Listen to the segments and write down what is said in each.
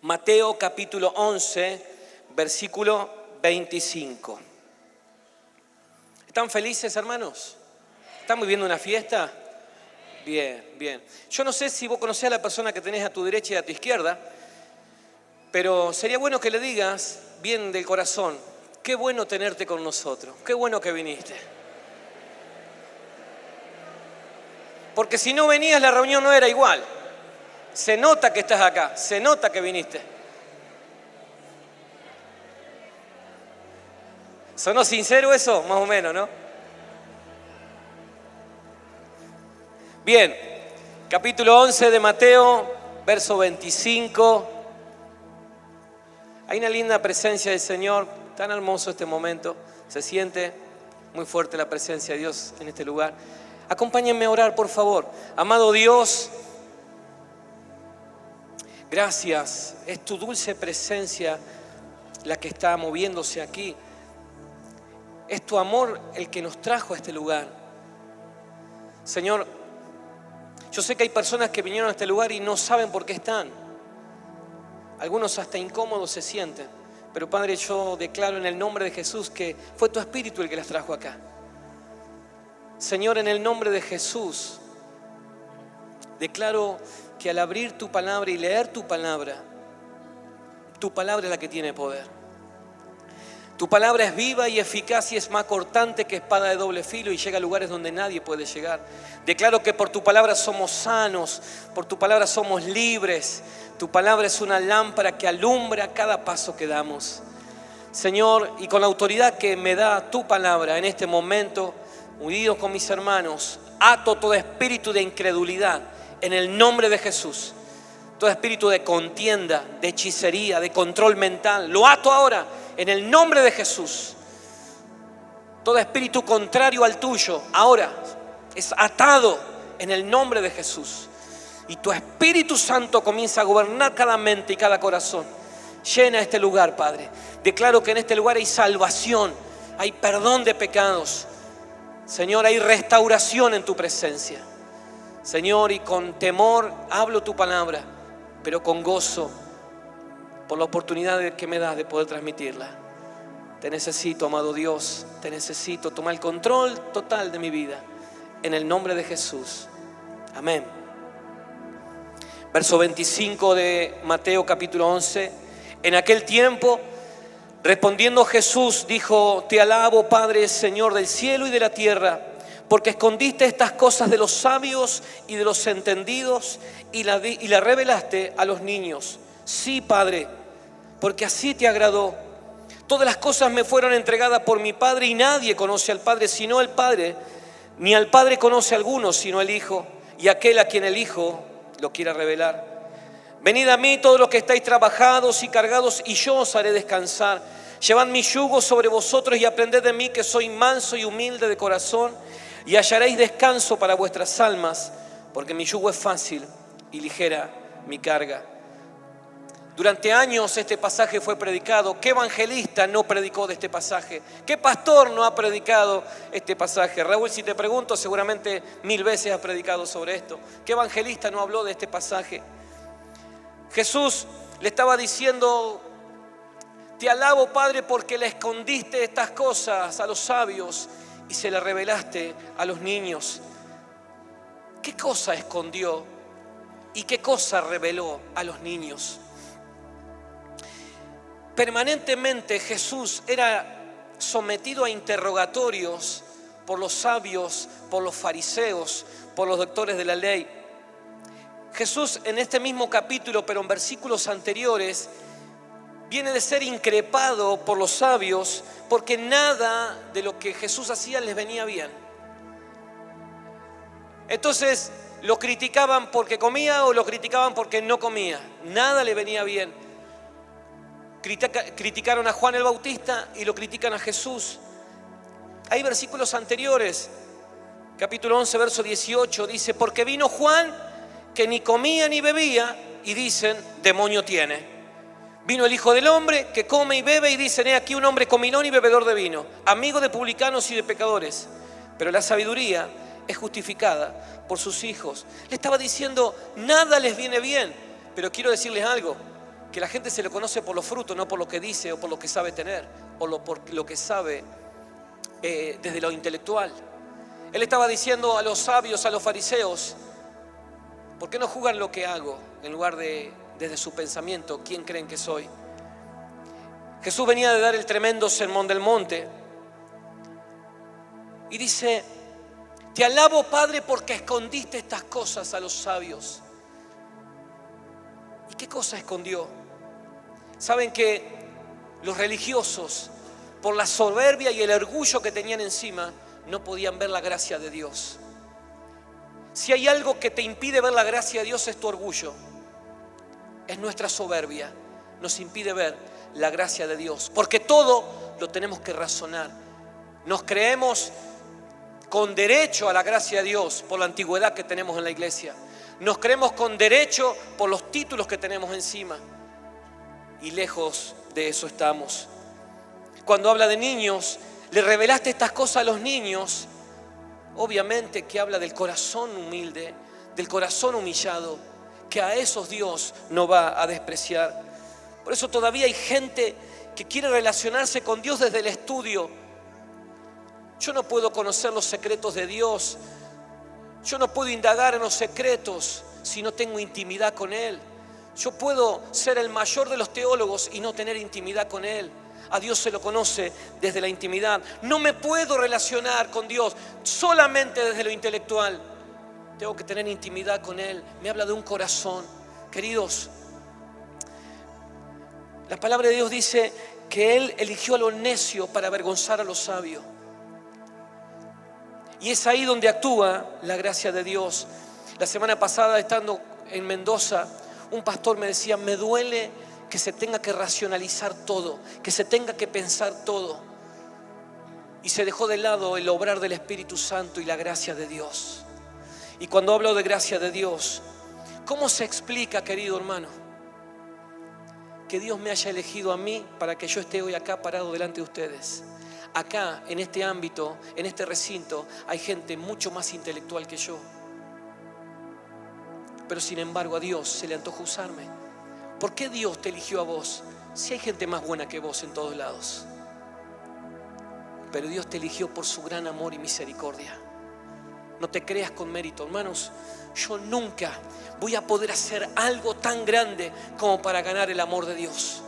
Mateo capítulo 11, versículo 25. ¿Están felices, hermanos? ¿Están viviendo una fiesta? Bien, bien. Yo no sé si vos conocés a la persona que tenés a tu derecha y a tu izquierda, pero sería bueno que le digas bien del corazón: qué bueno tenerte con nosotros, qué bueno que viniste. Porque si no venías, la reunión no era igual. Se nota que estás acá, se nota que viniste. ¿Sonó sincero eso? Más o menos, ¿no? Bien, capítulo 11 de Mateo, verso 25. Hay una linda presencia del Señor, tan hermoso este momento. Se siente muy fuerte la presencia de Dios en este lugar. Acompáñenme a orar, por favor. Amado Dios, gracias. Es tu dulce presencia la que está moviéndose aquí. Es tu amor el que nos trajo a este lugar. Señor, yo sé que hay personas que vinieron a este lugar y no saben por qué están. Algunos hasta incómodos se sienten. Pero Padre, yo declaro en el nombre de Jesús que fue tu Espíritu el que las trajo acá. Señor, en el nombre de Jesús, declaro que al abrir tu palabra y leer tu palabra es la que tiene poder. Tu palabra es viva y eficaz y es más cortante que espada de doble filo y llega a lugares donde nadie puede llegar. Declaro que por tu palabra somos sanos, por tu palabra somos libres. Tu palabra es una lámpara que alumbra cada paso que damos. Señor, y con la autoridad que me da tu palabra en este momento, unidos con mis hermanos, ato todo espíritu de incredulidad en el nombre de Jesús. Todo espíritu de contienda, de hechicería, de control mental, lo ato ahora en el nombre de Jesús. Todo espíritu contrario al tuyo ahora es atado en el nombre de Jesús. Y tu Espíritu Santo comienza a gobernar cada mente y cada corazón. Llena este lugar, Padre. Declaro que en este lugar hay salvación, hay perdón de pecados. Señor, hay restauración en tu presencia. Señor, y con temor hablo tu palabra, pero con gozo por la oportunidad que me das de poder transmitirla. Te necesito, amado Dios, te necesito. Toma el control total de mi vida. En el nombre de Jesús. Amén. Verso 25 de Mateo capítulo 11. En aquel tiempo, respondiendo Jesús, dijo: Te alabo, Padre, Señor del cielo y de la tierra, porque escondiste estas cosas de los sabios y de los entendidos y la revelaste a los niños. Sí, Padre, porque así te agradó. Todas las cosas me fueron entregadas por mi Padre y nadie conoce al Padre sino el Padre, ni al Padre conoce a alguno sino el Hijo y aquel a quien el Hijo lo quiera revelar. Venid a mí todos los que estáis trabajados y cargados y yo os haré descansar. Llevad mi yugo sobre vosotros y aprended de mí, que soy manso y humilde de corazón, y hallaréis descanso para vuestras almas, porque mi yugo es fácil y ligera mi carga. Durante años este pasaje fue predicado. ¿Qué evangelista no predicó de este pasaje? ¿Qué pastor no ha predicado este pasaje? Raúl, si te pregunto, seguramente 1000 veces has predicado sobre esto. ¿Qué evangelista no habló de este pasaje? Jesús le estaba diciendo: Te alabo, Padre, porque le escondiste estas cosas a los sabios y se las revelaste a los niños. ¿Qué cosa escondió y qué cosa reveló a los niños? Permanentemente Jesús era sometido a interrogatorios por los sabios, por los fariseos, por los doctores de la ley. Jesús en este mismo capítulo, pero en versículos anteriores, viene de ser increpado por los sabios porque nada de lo que Jesús hacía les venía bien. Entonces lo criticaban porque comía o lo criticaban porque no comía. Nada le venía bien. Criticaron a Juan el Bautista y lo critican a Jesús. Hay versículos anteriores, capítulo 11, verso 18, dice: Porque vino Juan que ni comía ni bebía y dicen: demonio tiene. Vino el Hijo del Hombre que come y bebe y dicen: he aquí un hombre comilón y bebedor de vino, amigo de publicanos y de pecadores. Pero la sabiduría es justificada por sus hijos. Le estaba diciendo: nada les viene bien. Pero quiero decirles algo, que la gente se le conoce por los frutos, no por lo que dice o por lo que sabe tener, o por lo que sabe desde lo intelectual. Él estaba diciendo a los sabios, a los fariseos: ¿por qué no juzgan lo que hago en lugar de desde su pensamiento quién creen que soy? Jesús venía de dar el tremendo sermón del monte y dice: te alabo, Padre, porque escondiste estas cosas a los sabios. ¿Y qué cosa escondió? Saben que los religiosos, por la soberbia y el orgullo que tenían encima, no podían ver la gracia de Dios. Si hay algo que te impide ver la gracia de Dios, es tu orgullo. Es nuestra soberbia. Nos impide ver la gracia de Dios. Porque todo lo tenemos que razonar. Nos creemos con derecho a la gracia de Dios por la antigüedad que tenemos en la iglesia. Nos creemos con derecho por los títulos que tenemos encima. Y lejos de eso estamos. Cuando habla de niños, le revelaste estas cosas a los niños. Obviamente que habla del corazón humilde, del corazón humillado, que a esos Dios no va a despreciar. Por eso todavía hay gente que quiere relacionarse con Dios desde el estudio. Yo no puedo conocer los secretos de Dios. Yo no puedo indagar en los secretos si no tengo intimidad con Él. Yo puedo ser el mayor de los teólogos y no tener intimidad con Él. A Dios se lo conoce desde la intimidad. No me puedo relacionar con Dios solamente desde lo intelectual. Tengo que tener intimidad con Él. Me habla de un corazón. Queridos, la palabra de Dios dice que Él eligió a lo necio para avergonzar a los sabios. Y es ahí donde actúa la gracia de Dios. La semana pasada, estando en Mendoza, un pastor me decía: me duele que se tenga que racionalizar todo, que se tenga que pensar todo. Y se dejó de lado el obrar del Espíritu Santo y la gracia de Dios. Y cuando hablo de gracia de Dios, ¿cómo se explica, querido hermano, que Dios me haya elegido a mí para que yo esté hoy acá parado delante de ustedes? Acá, en este ámbito, en este recinto, hay gente mucho más intelectual que yo. Pero sin embargo a Dios se le antojó usarme. ¿Por qué Dios te eligió a vos? Si hay gente más buena que vos en todos lados. Pero Dios te eligió por su gran amor y misericordia. No te creas con mérito, hermanos. Yo nunca voy a poder hacer algo tan grande como para ganar el amor de Dios.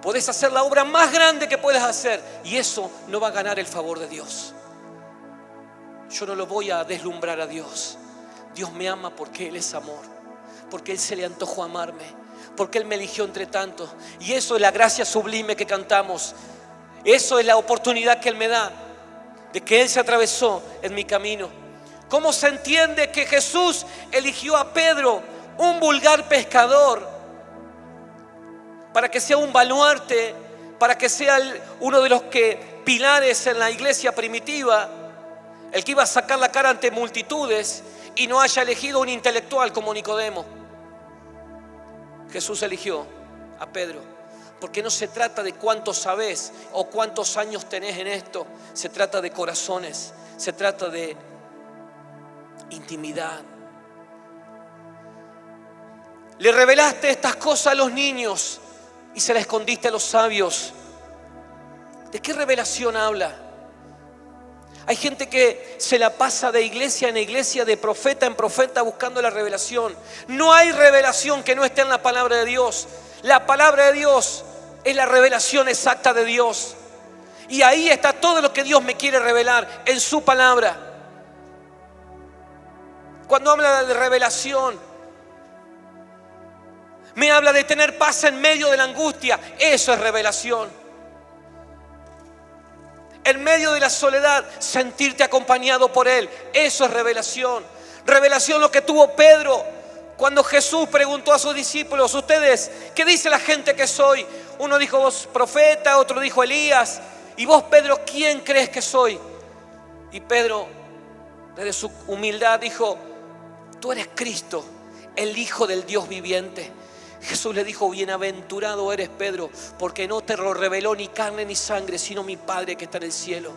Podés hacer la obra más grande que puedas hacer y eso no va a ganar el favor de Dios. Yo no lo voy a deslumbrar a Dios. Dios me ama porque Él es amor, porque Él se le antojó amarme, porque Él me eligió entre tantos. Y eso es la gracia sublime que cantamos. Eso es la oportunidad que Él me da, de que Él se atravesó en mi camino. ¿Cómo se entiende que Jesús eligió a Pedro, un vulgar pescador, para que sea un baluarte, para que sea uno de los pilares en la iglesia primitiva, el que iba a sacar la cara ante multitudes, y no haya elegido un intelectual como Nicodemo? Jesús eligió a Pedro, porque no se trata de cuánto sabés o cuántos años tenés en esto. Se trata de corazones, se trata de intimidad. Le revelaste estas cosas a los niños y se las escondiste a los sabios. ¿De qué revelación habla? Hay gente que se la pasa de iglesia en iglesia, de profeta en profeta, buscando la revelación. No hay revelación que no esté en la palabra de Dios. La palabra de Dios es la revelación exacta de Dios. Y ahí está todo lo que Dios me quiere revelar en su palabra. Cuando habla de revelación, me habla de tener paz en medio de la angustia. Eso es revelación. En medio de la soledad, sentirte acompañado por Él. Eso es revelación. Revelación lo que tuvo Pedro cuando Jesús preguntó a sus discípulos: ustedes, ¿qué dice la gente que soy? Uno dijo: vos profeta, otro dijo Elías. Y vos, Pedro, ¿quién crees que soy? Y Pedro, desde su humildad, dijo: tú eres Cristo, el Hijo del Dios viviente. Jesús le dijo: bienaventurado eres, Pedro, porque no te lo reveló ni carne ni sangre, sino mi Padre que está en el cielo.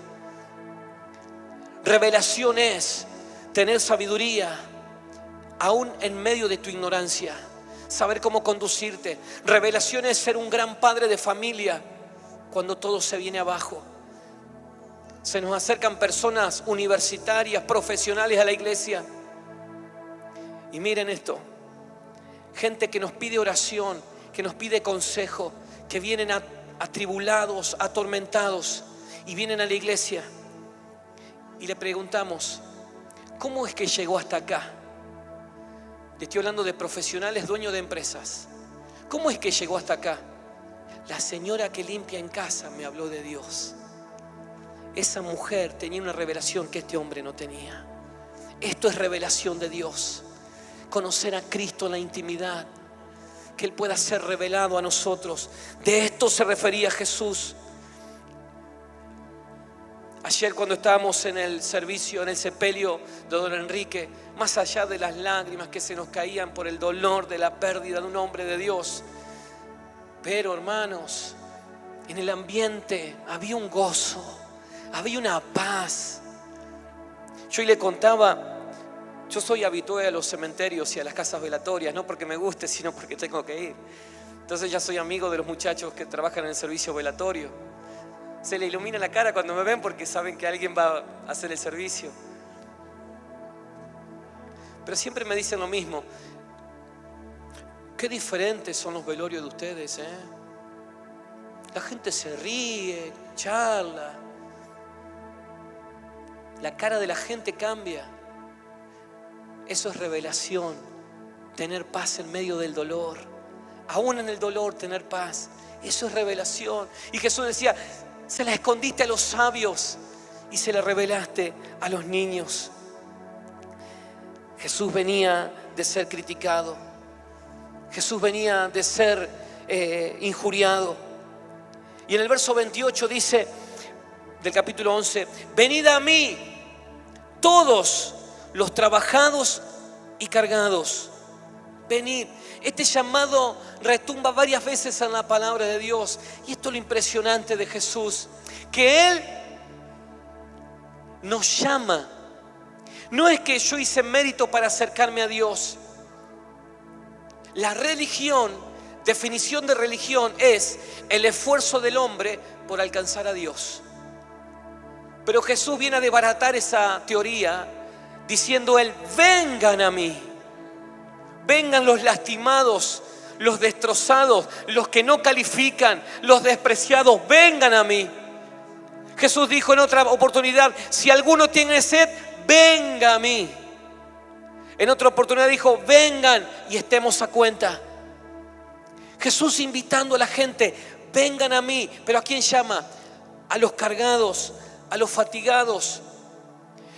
Revelación es tener sabiduría aún en medio de tu ignorancia. saber cómo conducirte. Revelación es ser un gran padre de familia cuando todo se viene abajo. Se nos acercan personas universitarias, profesionales a la iglesia. Y miren esto, gente que nos pide oración, que nos pide consejo, que vienen atribulados, atormentados y vienen a la iglesia y le preguntamos, ¿cómo es que llegó hasta acá? Le estoy hablando de profesionales, dueños de empresas. ¿Cómo es que llegó hasta acá? La señora que limpia en casa me habló de Dios. Esa mujer tenía una revelación que este hombre no tenía. Esto es revelación de Dios. Conocer a Cristo en la intimidad, que Él pueda ser revelado a nosotros. De esto se refería Jesús. Ayer cuando estábamos en el servicio, en el sepelio de don Enrique, más allá de las lágrimas que se nos caían por el dolor de la pérdida de un hombre de Dios, pero hermanos, en el ambiente había un gozo, había una paz. Yo le contaba, yo soy habitué a los cementerios y a las casas velatorias, no porque me guste, sino porque tengo que ir. Entonces ya soy amigo de los muchachos que trabajan en el servicio velatorio. Se le ilumina la cara cuando me ven porque saben que alguien va a hacer el servicio. Pero siempre me dicen lo mismo. Qué diferentes son los velorios de ustedes, ¿eh? La gente se ríe, charla. La cara de la gente cambia. Eso es revelación. Tener paz en medio del dolor. Aún en el dolor tener paz. Eso es revelación. Y Jesús decía, se la escondiste a los sabios y se la revelaste a los niños. Jesús venía de ser criticado. Jesús venía de ser injuriado. Y en el verso 28 dice, del capítulo 11, venid a mí, todos los trabajados y cargados. Venid. Este llamado retumba varias veces en la palabra de Dios. Y esto es lo impresionante de Jesús, que Él nos llama. No es que yo hice mérito para acercarme a Dios. La religión, definición de religión, es el esfuerzo del hombre por alcanzar a Dios. Pero Jesús viene a desbaratar esa teoría diciendo Él, vengan a mí. Vengan los lastimados, los destrozados, los que no califican, los despreciados, vengan a mí. Jesús dijo en otra oportunidad, si alguno tiene sed, venga a mí. En otra oportunidad dijo, vengan y estemos a cuenta. Jesús invitando a la gente, vengan a mí. Pero ¿a quién llama? A los cargados, a los fatigados.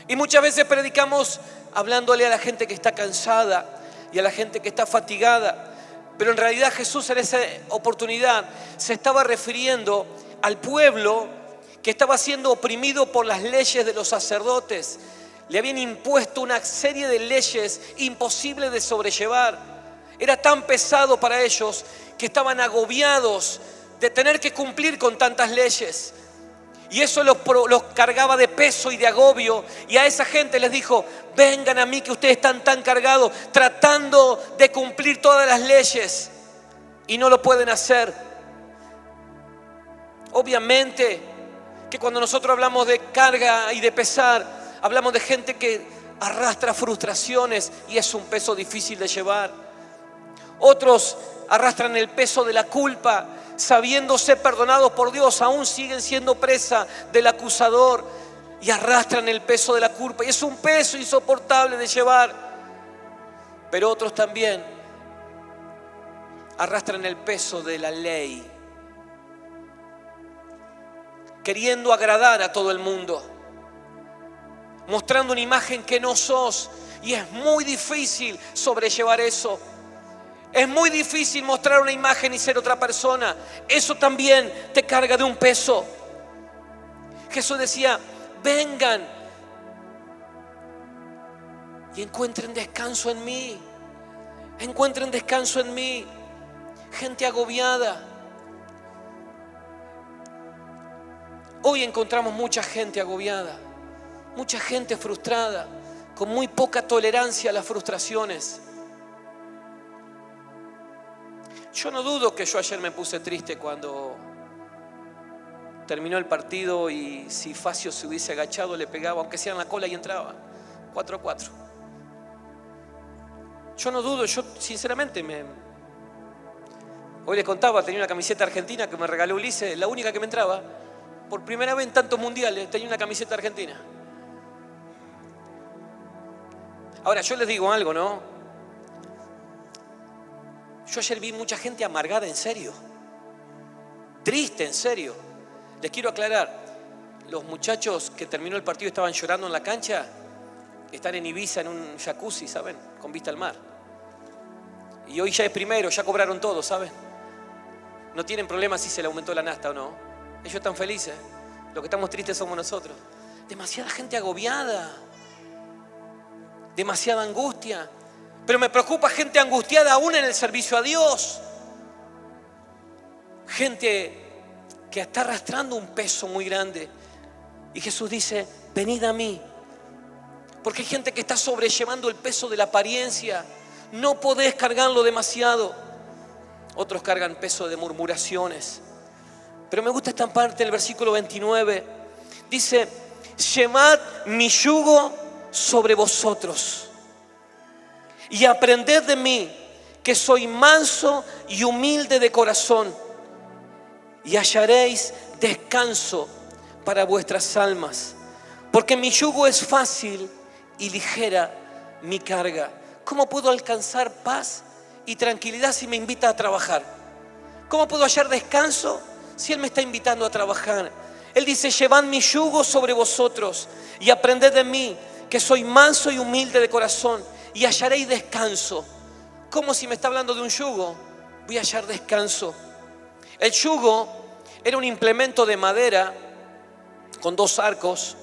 Y muchas veces predicamos hablándole a la gente que está cansada y a la gente que está fatigada. Pero en realidad Jesús en esa oportunidad se estaba refiriendo al pueblo que estaba siendo oprimido por las leyes de los sacerdotes. Le habían impuesto una serie de leyes imposibles de sobrellevar. Era tan pesado para ellos que estaban agobiados de tener que cumplir con tantas leyes. Y eso los cargaba de peso y de agobio. Y a esa gente les dijo, vengan a mí que ustedes están tan cargados, tratando de cumplir todas las leyes y no lo pueden hacer. Obviamente que cuando nosotros hablamos de carga y de pesar, hablamos de gente que arrastra frustraciones y es un peso difícil de llevar. Otros arrastran el peso de la culpa, sabiendo ser perdonados por Dios, aún siguen siendo presa del acusador y arrastran el peso de la culpa. Y es un peso insoportable de llevar. Pero otros también arrastran el peso de la ley, queriendo agradar a todo el mundo, mostrando una imagen que no sos. Y es muy difícil sobrellevar eso. Es muy difícil mostrar una imagen y ser otra persona. Eso también te carga de un peso. Jesús decía, vengan y encuentren descanso en mí. Encuentren descanso en mí. Gente agobiada. Hoy encontramos mucha gente agobiada, mucha gente frustrada, con muy poca tolerancia a las frustraciones. Yo no dudo que yo ayer me puse triste cuando terminó el partido y si Facio se hubiese agachado le pegaba, aunque sea en la cola, y entraba 4-4. Yo no dudo, yo sinceramente hoy les contaba, tenía una camiseta argentina que me regaló Ulises, la única que me entraba. Por primera vez en tantos mundiales tenía una camiseta argentina. Ahora, yo les digo algo, ¿no? Yo ayer vi mucha gente amargada, en serio. Triste, en serio. Les quiero aclarar, los muchachos que terminó el partido estaban llorando en la cancha, están en Ibiza en un jacuzzi, ¿saben? Con vista al mar. Y hoy ya es primero, ya cobraron todo, ¿saben? No tienen problema si se le aumentó la nafta o no. Ellos están felices. Los que estamos tristes somos nosotros. Demasiada gente agobiada. Demasiada angustia. Pero me preocupa gente angustiada aún en el servicio a Dios. Gente que está arrastrando un peso muy grande. Y Jesús dice, venid a mí. Porque hay gente que está sobrellevando el peso de la apariencia. No podés cargarlo demasiado. Otros cargan peso de murmuraciones. Pero me gusta esta parte del versículo 29. Dice, llevad mi yugo sobre vosotros y aprended de mí, que soy manso y humilde de corazón, y hallaréis descanso para vuestras almas, porque mi yugo es fácil y ligera mi carga. ¿Cómo puedo alcanzar paz y tranquilidad si me invita a trabajar? ¿Cómo puedo hallar descanso si Él me está invitando a trabajar? Él dice, llevad mi yugo sobre vosotros y aprended de mí, que soy manso y humilde de corazón, y hallaréis descanso. ¿Cómo si me está hablando de un yugo? Voy a hallar descanso. El yugo era un implemento de madera con 2 arcos.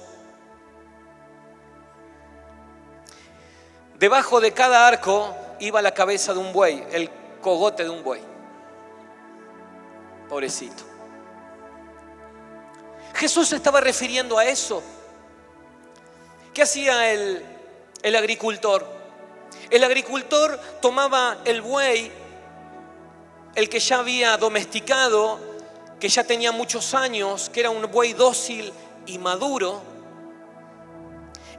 Debajo de cada arco iba la cabeza de un buey, el cogote de un buey. Pobrecito. Jesús se estaba refiriendo a eso. ¿Qué hacía el agricultor? El agricultor tomaba el buey, el que ya había domesticado, que ya tenía muchos años, que era un buey dócil y maduro,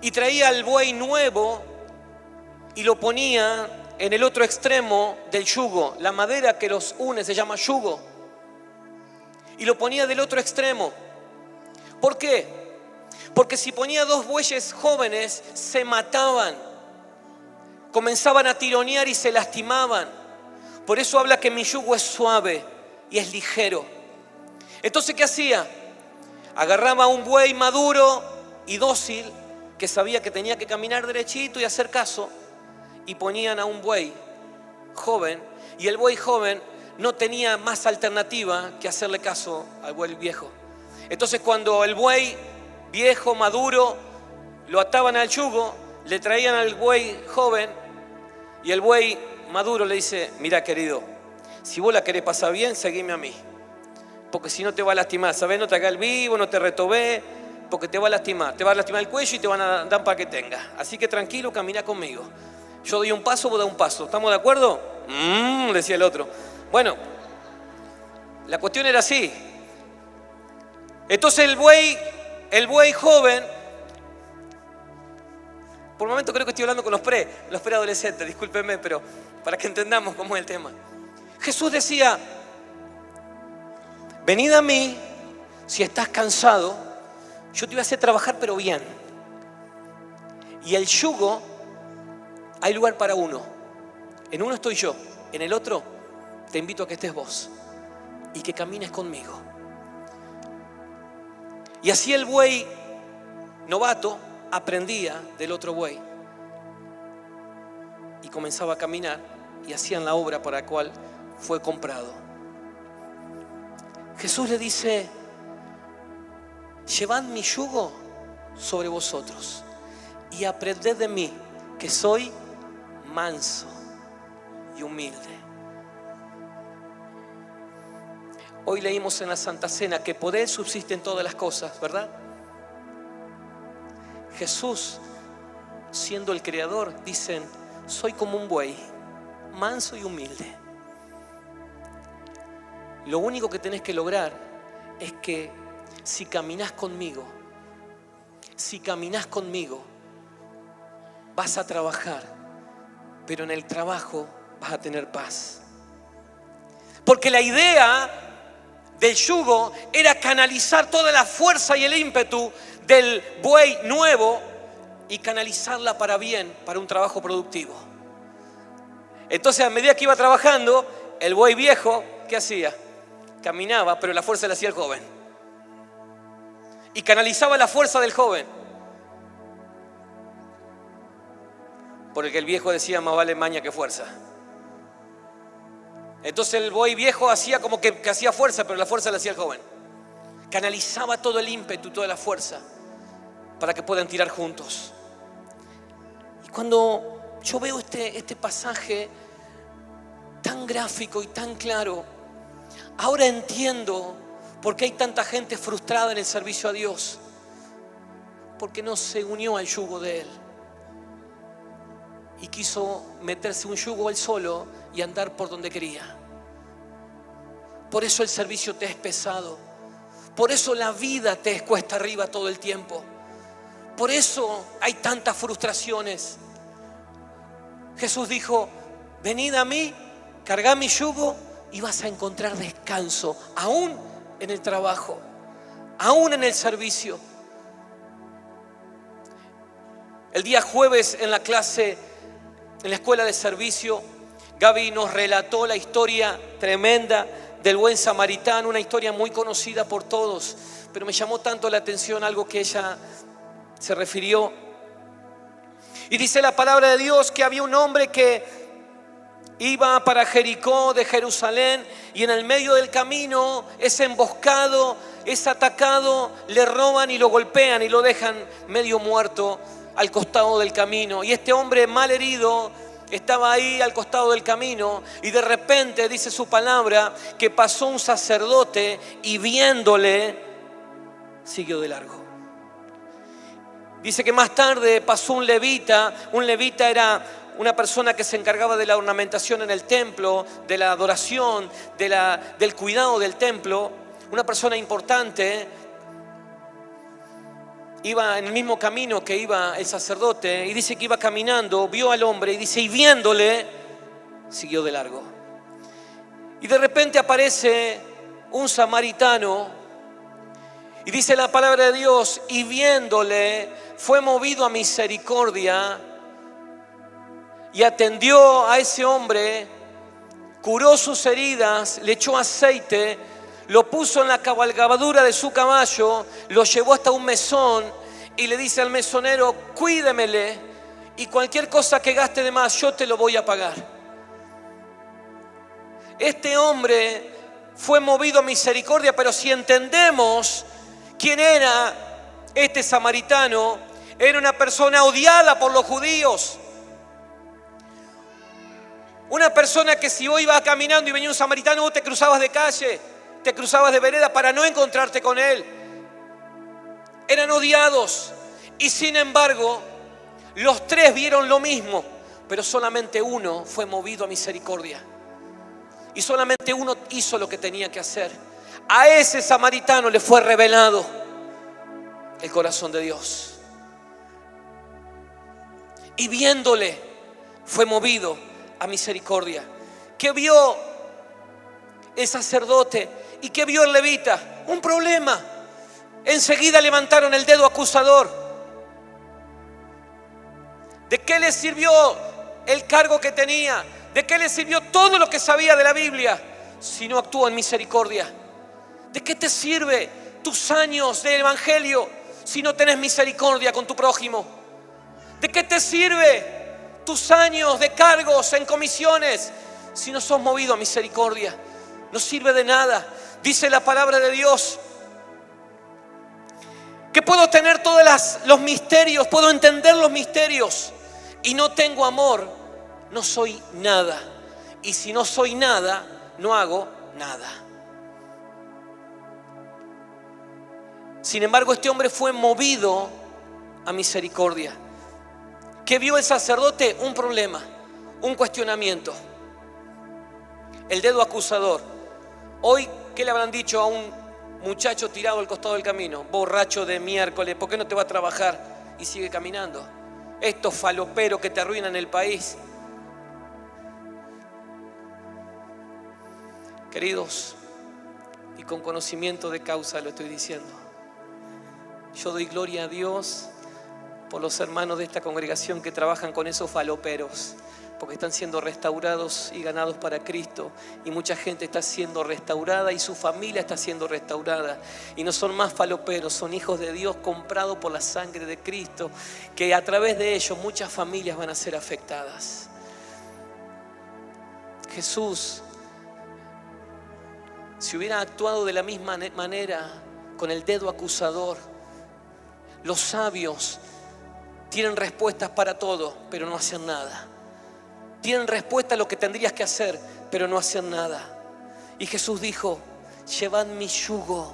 y traía el buey nuevo y lo ponía en el otro extremo del yugo. La madera que los une se llama yugo. Y lo ponía del otro extremo. ¿Por qué? Porque si ponía 2 bueyes jóvenes, se mataban. Comenzaban a tironear y se lastimaban. Por eso habla que mi yugo es suave y es ligero. Entonces, ¿qué hacía? Agarraba un buey maduro y dócil, que sabía que tenía que caminar derechito y hacer caso, y ponían a un buey joven, y el buey joven no tenía más alternativa que hacerle caso al buey viejo. Entonces, cuando el buey viejo, maduro, lo ataban al yugo, le traían al buey joven, y el buey maduro le dice, mira querido, si vos la querés pasar bien, seguime a mí, porque si no te va a lastimar, ¿sabes? No te haga el vivo, no te retobé, porque te va a lastimar el cuello y te van a dar para que tengas. Así que tranquilo, camina conmigo. Yo doy un paso, vos das un paso. ¿Estamos de acuerdo? Decía el otro. Bueno, la cuestión era así. Entonces el buey joven, por un momento creo que estoy hablando con los preadolescentes, discúlpenme, pero para que entendamos cómo es el tema. Jesús decía, venid a mí, si estás cansado, yo te voy a hacer trabajar pero bien. Y el yugo, hay lugar para uno. En uno estoy yo, en el otro te invito a que estés vos y que camines conmigo. Y así el buey novato aprendía del otro buey y comenzaba a caminar y hacían la obra para la cual fue comprado. Jesús le dice, llevad mi yugo sobre vosotros y aprended de mí, que soy manso y humilde. Hoy leímos en la Santa Cena que poder subsiste en todas las cosas, ¿verdad? Jesús, siendo el Creador, dicen, soy como un buey, manso y humilde. Lo único que tenés que lograr es que si caminás conmigo, vas a trabajar, pero en el trabajo vas a tener paz. Porque la idea del yugo era canalizar toda la fuerza y el ímpetu del buey nuevo y canalizarla para bien, para un trabajo productivo. Entonces, a medida que iba trabajando, el buey viejo, ¿qué hacía? Caminaba, pero la fuerza la hacía el joven. Y canalizaba la fuerza del joven. Porque el viejo decía, más vale maña que fuerza. Entonces el buey viejo hacía como que hacía fuerza, pero la fuerza la hacía el joven. Canalizaba todo el ímpetu, toda la fuerza, para que puedan tirar juntos. Y cuando yo veo este pasaje tan gráfico y tan claro, ahora entiendo por qué hay tanta gente frustrada en el servicio a Dios. Porque no se unió al yugo de Él. Y quiso meterse un yugo él solo y andar por donde quería. Por eso el servicio te es pesado. Por eso la vida te es cuesta arriba todo el tiempo. Por eso hay tantas frustraciones. Jesús dijo, venid a mí, cargad mi yugo y vas a encontrar descanso, aún en el trabajo, aún en el servicio. El día jueves en la clase, en la escuela de servicio, Gaby nos relató la historia tremenda del buen samaritano, una historia muy conocida por todos, pero me llamó tanto la atención algo que ella se refirió. Y dice la palabra de Dios que había un hombre que iba para Jericó de Jerusalén y en el medio del camino es emboscado, es atacado, le roban y lo golpean y lo dejan medio muerto al costado del camino. Y este hombre mal herido estaba ahí al costado del camino y de repente dice su palabra que pasó un sacerdote y viéndole siguió de largo. Dice que más tarde pasó un levita era una persona que se encargaba de la ornamentación en el templo, de la adoración, del cuidado del templo, una persona importante. Iba en el mismo camino que iba el sacerdote y dice que iba caminando, vio al hombre y dice, y viéndole, siguió de largo. Y de repente aparece un samaritano y dice la palabra de Dios, y viéndole, fue movido a misericordia y atendió a ese hombre, curó sus heridas, le echó aceite, lo puso en la cabalgadura de su caballo, lo llevó hasta un mesón y le dice al mesonero, cuídemele y cualquier cosa que gaste de más yo te lo voy a pagar. Este hombre fue movido a misericordia, pero si entendemos quién era este samaritano, era una persona odiada por los judíos. Una persona que si vos ibas caminando y venía un samaritano, vos te cruzabas de calle, te cruzabas de vereda para no encontrarte con él. Eran odiados y sin embargo los tres vieron lo mismo, pero solamente uno fue movido a misericordia y solamente uno hizo lo que tenía que hacer. A ese samaritano le fue revelado el corazón de Dios y viéndole fue movido a misericordia. ¿Qué vio el sacerdote? ¿Y qué vio el levita? Un problema. Enseguida levantaron el dedo acusador. ¿De qué le sirvió el cargo que tenía? ¿De qué le sirvió todo lo que sabía de la Biblia si no actuó en misericordia? ¿De qué te sirve tus años de evangelio si no tenés misericordia con tu prójimo? ¿De qué te sirve tus años de cargos en comisiones si no sos movido a misericordia? No sirve de nada. Dice la palabra de Dios que puedo tener todos los misterios, puedo entender los misterios y no tengo amor, no soy nada. Y si no soy nada, no hago nada. Sin embargo, este hombre fue movido a misericordia. ¿Qué vio el sacerdote? Un problema, un cuestionamiento. El dedo acusador. Hoy, ¿qué le habrán dicho a un muchacho tirado al costado del camino? Borracho de miércoles, ¿por qué no te va a trabajar? Y sigue caminando. Estos faloperos que te arruinan el país. Queridos, y con conocimiento de causa lo estoy diciendo, yo doy gloria a Dios por los hermanos de esta congregación que trabajan con esos faloperos, porque están siendo restaurados y ganados para Cristo, y mucha gente está siendo restaurada y su familia está siendo restaurada, y no son más faloperos, son hijos de Dios comprados por la sangre de Cristo, que a través de ellos muchas familias van a ser afectadas. Jesús, si hubiera actuado de la misma manera, con el dedo acusador, los sabios tienen respuestas para todo, pero no hacen nada. Tienen respuesta a lo que tendrías que hacer, pero no hacen nada. Y Jesús dijo: llevad mi yugo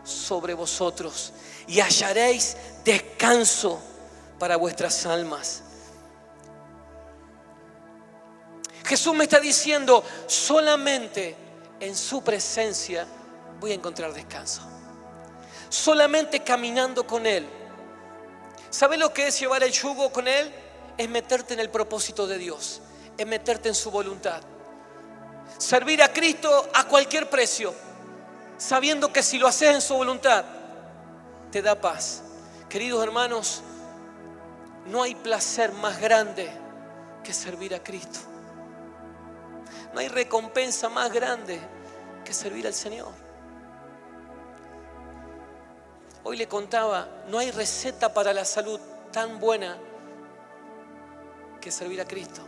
sobre vosotros y hallaréis descanso para vuestras almas. Jesús me está diciendo: solamente en su presencia voy a encontrar descanso. Solamente caminando con Él. ¿Sabes lo que es llevar el yugo con Él? Es meterte en el propósito de Dios, es meterte en su voluntad. Servir a Cristo a cualquier precio, sabiendo que si lo haces en su voluntad, te da paz. Queridos hermanos, no hay placer más grande que servir a Cristo. No hay recompensa más grande que servir al Señor. Hoy le contaba, no hay receta para la salud tan buena que servir a Cristo.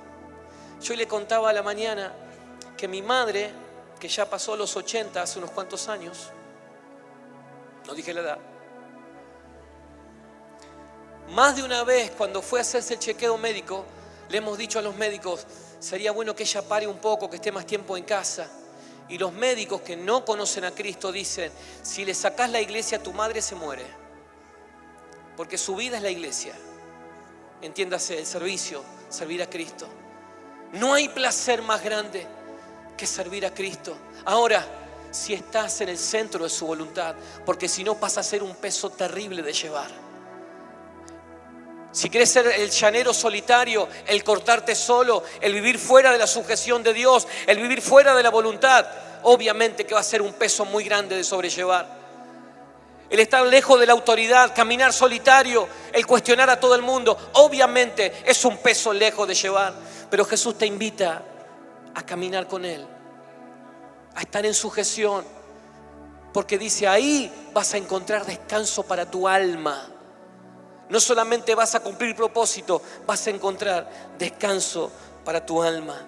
Yo hoy le contaba a la mañana que mi madre, que ya pasó los 80 hace unos cuantos años, no dije la edad, más de una vez cuando fue a hacerse el chequeo médico, le hemos dicho a los médicos: sería bueno que ella pare un poco, que esté más tiempo en casa. Y los médicos que no conocen a Cristo dicen: si le sacás la iglesia a tu madre, se muere, porque su vida es la iglesia. Entiéndase, el servicio, servir a Cristo. No hay placer más grande que servir a Cristo. Ahora, si estás en el centro de su voluntad, porque si no pasa a ser un peso terrible de llevar. Si quieres ser el llanero solitario, el cortarte solo, el vivir fuera de la sujeción de Dios, el vivir fuera de la voluntad, obviamente que va a ser un peso muy grande de sobrellevar. El estar lejos de la autoridad, caminar solitario, el cuestionar a todo el mundo, obviamente es un peso lejos de llevar. Pero Jesús te invita a caminar con Él, a estar en sujeción, porque dice: ahí vas a encontrar descanso para tu alma. No solamente vas a cumplir propósito, vas a encontrar descanso para tu alma.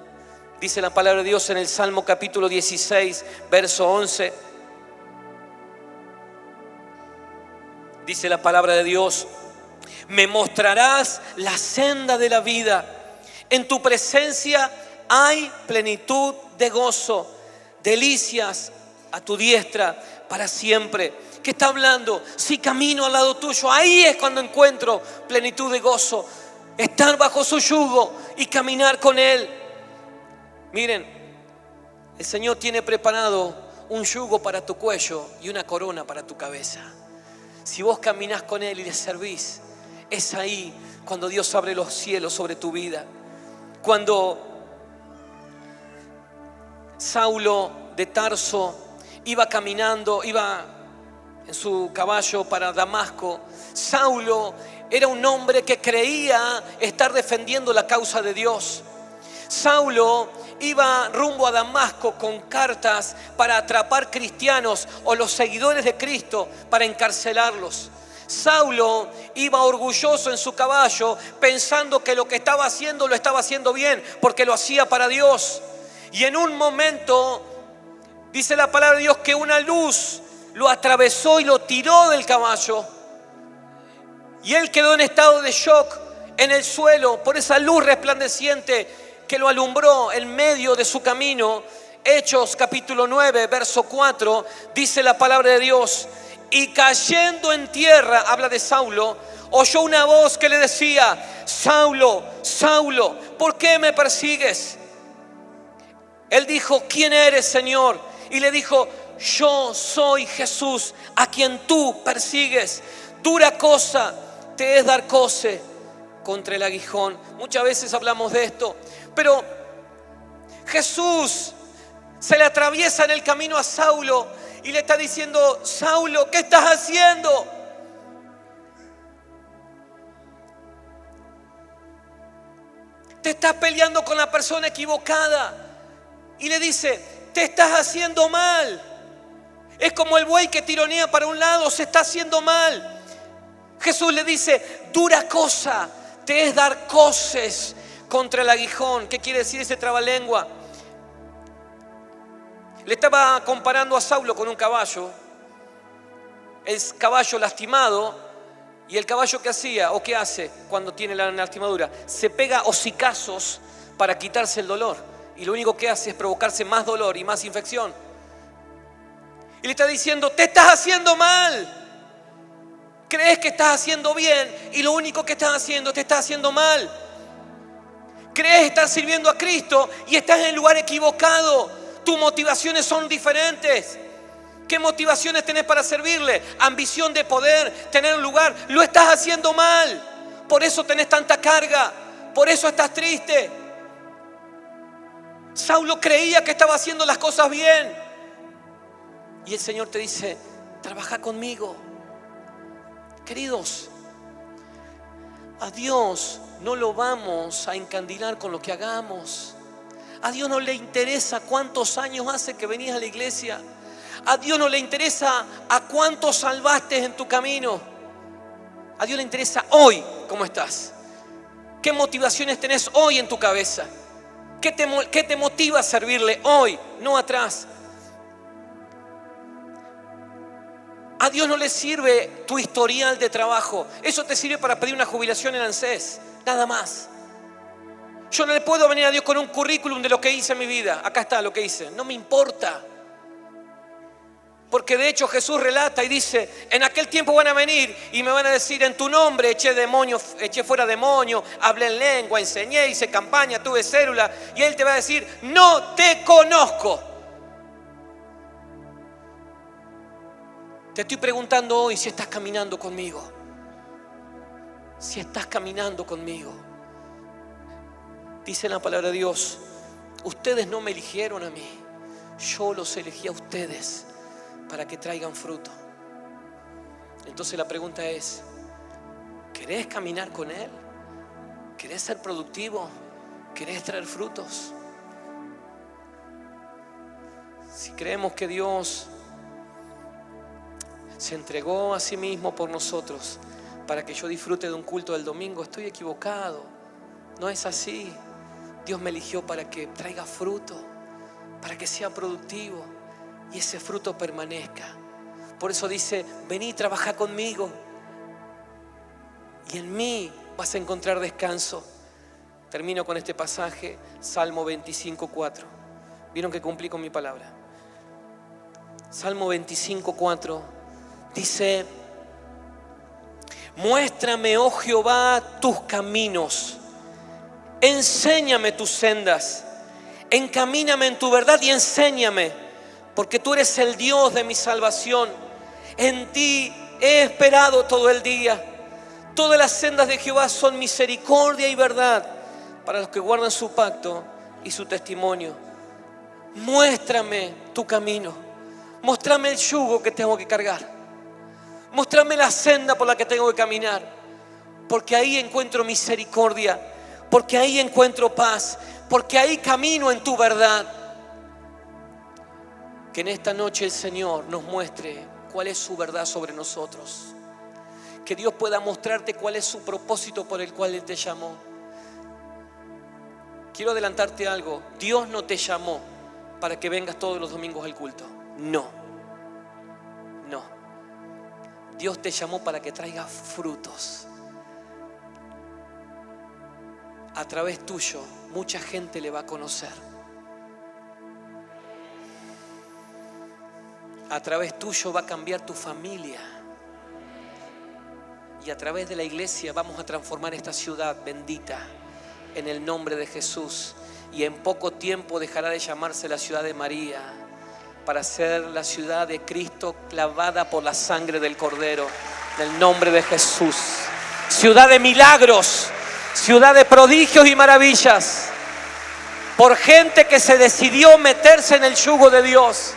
Dice la palabra de Dios en el Salmo capítulo 16, verso 11. Dice la palabra de Dios: me mostrarás la senda de la vida. En tu presencia hay plenitud de gozo, delicias a tu diestra para siempre. ¿Qué está hablando? Si camino al lado tuyo, ahí es cuando encuentro plenitud de gozo. Estar bajo su yugo y caminar con Él. Miren, el Señor tiene preparado un yugo para tu cuello y una corona para tu cabeza. Si vos caminás con Él y le servís, es ahí cuando Dios abre los cielos sobre tu vida. Cuando Saulo de Tarso iba caminando, iba en su caballo para Damasco, Saulo era un hombre que creía estar defendiendo la causa de Dios. Saulo iba rumbo a Damasco con cartas para atrapar cristianos o los seguidores de Cristo para encarcelarlos. Saulo iba orgulloso en su caballo, pensando que lo que estaba haciendo lo estaba haciendo bien, porque lo hacía para Dios. Y en un momento, dice la palabra de Dios, que una luz lo atravesó y lo tiró del caballo. Y él quedó en estado de shock en el suelo por esa luz resplandeciente que lo alumbró en medio de su camino. Hechos capítulo 9, verso 4, dice la palabra de Dios: y cayendo en tierra, habla de Saulo, oyó una voz que le decía: Saulo, Saulo, ¿por qué me persigues? Él dijo: ¿quién eres, Señor? y le dijo: yo soy Jesús a quien tú persigues. Dura cosa te es dar coce contra el aguijón. Muchas veces hablamos de esto, pero Jesús se le atraviesa en el camino a Saulo y le está diciendo: Saulo, ¿qué estás haciendo? Te estás peleando con la persona equivocada. Y le dice: te estás haciendo mal. Es como el buey que tironea para un lado, se está haciendo mal. Jesús le dice: dura cosa te es dar coces contra el aguijón. ¿Qué quiere decir ese trabalengua? Le estaba comparando a Saulo con un caballo. El caballo lastimado. ¿Y el caballo qué hacía o qué hace cuando tiene la lastimadura? Se pega hocicazos para quitarse el dolor. Y lo único que hace es provocarse más dolor y más infección. Y le está diciendo: te estás haciendo mal. Crees que estás haciendo bien y lo único que estás haciendo te está haciendo mal. Crees estar sirviendo a Cristo y estás en el lugar equivocado. Tus motivaciones son diferentes. ¿Qué motivaciones tenés para servirle? Ambición de poder, tener un lugar. Lo estás haciendo mal. Por eso tenés tanta carga. Por eso estás triste. Saulo creía que estaba haciendo las cosas bien. Y el Señor te dice: trabaja conmigo. Queridos, a Dios no lo vamos a encandilar con lo que hagamos. A Dios no le interesa cuántos años hace que venías a la iglesia. A Dios no le interesa a cuántos salvaste en tu camino. A Dios le interesa hoy cómo estás. ¿Qué motivaciones tenés hoy en tu cabeza? ¿Qué te motiva a servirle hoy, no atrás? A Dios no le sirve tu historial de trabajo. Eso te sirve para pedir una jubilación en ANSES, nada más. Yo no le puedo venir a Dios con un currículum de lo que hice en mi vida. Acá está lo que hice. No me importa. Porque de hecho Jesús relata y dice: en aquel tiempo van a venir y me van a decir: en tu nombre eché fuera demonios, hablé en lengua, enseñé, hice campaña, tuve célula. Y Él te va a decir: no te conozco. Te estoy preguntando hoy si estás caminando conmigo. Si estás caminando conmigo. Dice la palabra de Dios: ustedes no me eligieron a mí, yo los elegí a ustedes para que traigan fruto. Entonces la pregunta es: ¿querés caminar con Él? ¿Querés ser productivo? ¿Querés traer frutos? Si creemos que Dios se entregó a sí mismo por nosotros para que yo disfrute de un culto del domingo, estoy equivocado. No es así. Dios me eligió para que traiga fruto, para que sea productivo y ese fruto permanezca. Por eso dice: vení, trabaja conmigo y en mí vas a encontrar descanso. Termino con este pasaje, Salmo 25:4. Vieron que cumplí con mi palabra. Salmo 25:4 dice: muéstrame, oh Jehová, tus caminos, enséñame tus sendas, encamíname en tu verdad y enséñame, porque tú eres el Dios de mi salvación. En ti he esperado todo el día. Todas las sendas de Jehová son misericordia y verdad para los que guardan su pacto y su testimonio. Muéstrame tu camino. Muéstrame el yugo que tengo que cargar. Muéstrame la senda por la que tengo que caminar. Porque ahí encuentro misericordia. Porque ahí encuentro paz. Porque ahí camino en tu verdad. Que en esta noche el Señor nos muestre cuál es su verdad sobre nosotros. Que Dios pueda mostrarte cuál es su propósito por el cual Él te llamó. Quiero adelantarte algo. Dios no te llamó para que vengas todos los domingos al culto. No. Dios te llamó para que traigas frutos. A través tuyo, mucha gente le va a conocer. A través tuyo va a cambiar tu familia. Y a través de la iglesia vamos a transformar esta ciudad bendita en el nombre de Jesús. Y en poco tiempo dejará de llamarse la ciudad de María, para ser la ciudad de Cristo clavada por la sangre del Cordero, en el nombre de Jesús. Ciudad de milagros, ciudad de prodigios y maravillas, por gente que se decidió meterse en el yugo de Dios.